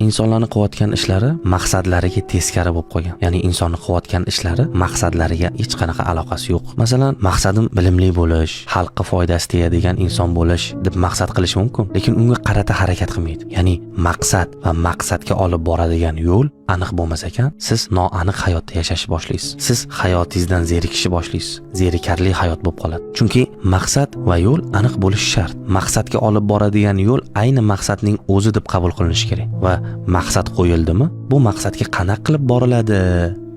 insonlarni qilayotgan ishlari maqsadlariga teskari bo'lib qolgan. Ya'ni insonni qilayotgan ishlari maqsadlariga hech qanaqa aloqasi yo'q. Masalan, maqsadim bilimli bo'lish, xalqqa foydasi tegadigan inson bo'lish deb maqsad qilish mumkin, lekin unga qarata harakat qilmaydi. Ya'ni maqsad va maqsadga olib boradigan yo'l aniq bo'lmas ekan, siz noaniq hayotda yashashni boshlaysiz. Siz hayotingizdan zerikishni boshlaysiz. Zerikarli hayot bo'lib qoladi. Chunki maqsad va yo'l aniq bo'lishi shart. Maqsadga olib boradigan yo'l ayni maqsadning o'zi deb qabul qilinishi kerak va maqsad qo'yildimi, bu maqsadga qanaqa qilib boriladi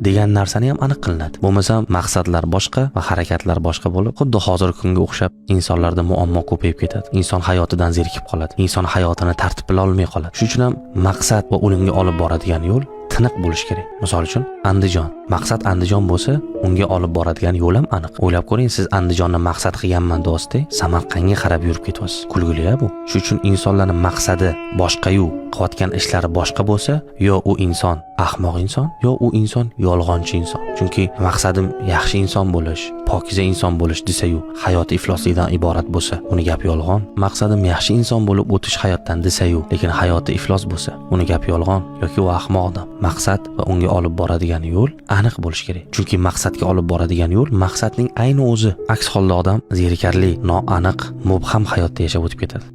degan narsani ham aniq qilinadi. Bo'lmasam maqsadlar boshqa va harakatlar boshqa bo'lib, xuddi hozirgi kunga o'xshab insonlarda muammo ko'payib ketadi. Inson hayotidan zerikib qoladi. Inson hayotini tartib bilan olmay qoladi. Shuning uchun ham maqsad va unga olib boradigan yo'l tiniq bo'lish kerak. Misol uchun Andijon. Maqsad Andijon bo'lsa, unga olib boradigan yo'l ham aniq. O'ylab ko'ring, siz Andijonni maqsad qilganman do'sti, Samarqandga qarab yurib ketyapsiz. Kulgili-a bu. Shuning uchun insonlarning maqsadi boshqa-yu, qilayotgan ishlari boshqa bo'lsa, yo u inson ahmoq inson, yo u inson yolg'onchi inson. Chunki maqsadim yaxshi inson bo'lish, pokiza inson bo'lish desa-yu, hayot ifloslikdan iborat bo'lsa, uni gap yolg'on. Maqsadim yaxshi inson bo'lib o'tish hayotdan desa-yu, lekin hayoti iflos bo'lsa, uni gap yolg'on yoki u ahmoq odam. Maqsad va unga olib boradigan yo'l aniq bo'lish kerak. Chunki maqsadga olib boradigan yo'l maqsadning ayni o'zi. Aks holda odam zerikarli, noaniq, mubham hayotda yashab o'tib ketadi.